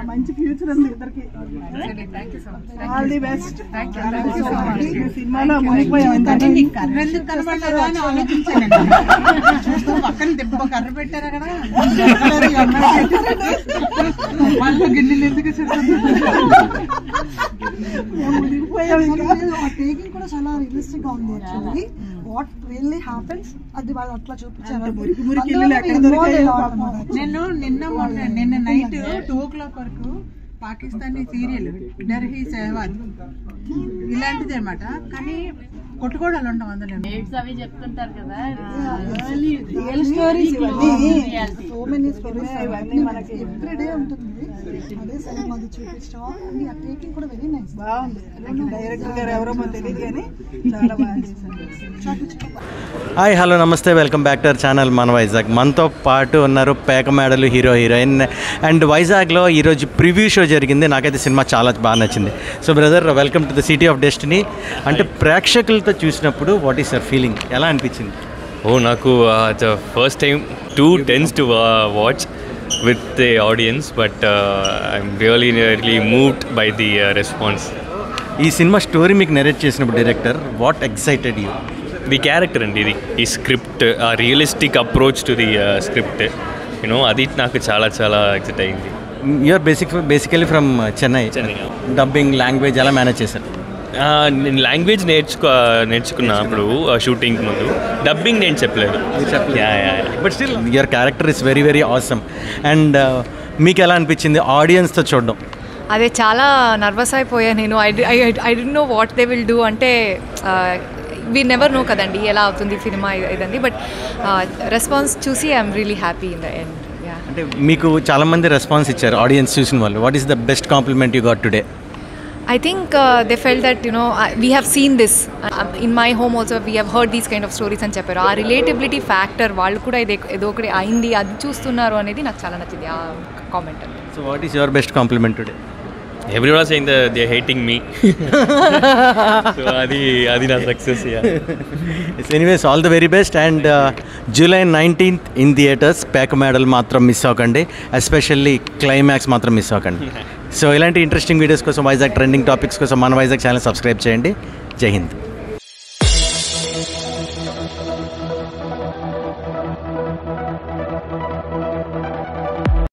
మంచి ఫ్యూచర్ ఉంది ఇద్దరికి. All the best. సినిమాలో పక్కన దెబ్బ కర్ర పెట్టారా కదా వాళ్ళు గిన్నెలు ఎందుకు టేకింగ్ కూడా చాలా రియలిస్టిక్ గా ఉంది. యాక్చువల్లీ వాట్ రియల్లీ హ్యాపెన్స్ అది వాళ్ళు అట్లా చూపించారు. నేను నిన్న నైట్ 2 o'clock వరకు పాకిస్తానీ సీరియల్ డర్ హీ సెహ్వాజ్ ఇలాంటిది అనమాట. కానీ కొట్టుకోవడాలు ఉంటాం అందులో అవి చెప్తుంటారు కదా. Real stories so many stories అవన్నీ మనకి ఎవ్రీడే ఉంటుంది. అదే సినిమా అది చూపించడం అని ఆ టేకింగ్ కూడా వెరీ నైస్. బాగుంది. డైరెక్టర్ గారు ఎవరో మనకు తెలియదు కానీ చాలా బాగా చేశారు. హాయ్ హలో నమస్తే, welcome back to our channel మన వైజాగ్. మనతో పాటు ఉన్నారు పేక మేడలు హీరో హీరోయిన్. అండ్ వైజాగ్లో ఈరోజు ప్రివ్యూ షో జరిగింది. నాకైతే సినిమా చాలా బాగా నచ్చింది. So brother, welcome to the city of destiny. అంటే ప్రేక్షకులతో చూసినప్పుడు వాట్ ఈస్ యువర్ ఫీలింగ్, ఎలా అనిపించింది? నాకు first time 2 tends to watch with the audience, but I'm really moved by the response. ఈ సినిమా స్టోరీ మీకు నెరేట్ చేసినప్పుడు director what excited you? The character అండి, ఇది ఈ స్క్రిప్ట్, ఆ realistic approach to the script, అది నాకు చాలా చాలా ఎక్సైట్ అయింది. You're basically from Chennai. Dubbing language ఎలా మేనేజ్ చేశారు? నేను లాంగ్వేజ్ నేర్చుకున్నప్పుడు షూటింగ్ ముందు డబ్బింగ్ నేను చెప్పలేదు. But still your character is very very awesome. And మీకు ఎలా అనిపించింది ఆడియన్స్తో చూడడం? అదే చాలా నర్వస్ అయిపోయా నేను. I don't know what they will do. అంటే వీ నెవర్ నో కదండి ఎలా అవుతుంది సినిమా ఇదండి. బట్ రెస్పాన్స్ చూసి I'm really happy in the end. అంటే మీకు చాలామంది రెస్పాన్స్ ఇచ్చారు ఆడియన్స్ చూసిన వాళ్ళు. What is the best compliment you got today? I think they felt that we have seen this in my home also. We have heard these kind of stories అని చెప్పారు. ఆ relatability factor వాళ్ళు కూడా ఏదో ఒకటి అయింది అది చూస్తున్నారు అనేది నాకు చాలా నచ్చింది ఆ comment. So what is your best compliment today? Everyone is saying that they are hating me. So adi na success. Anyways, all the very best. And July 19th in theaters, Peka Medal matram miss avakandi, especially climax matram miss avakandi. So ilanti interesting videos kosam Vizag trending topics kosam mana Vizag channel subscribe cheyandi. Jai Hind.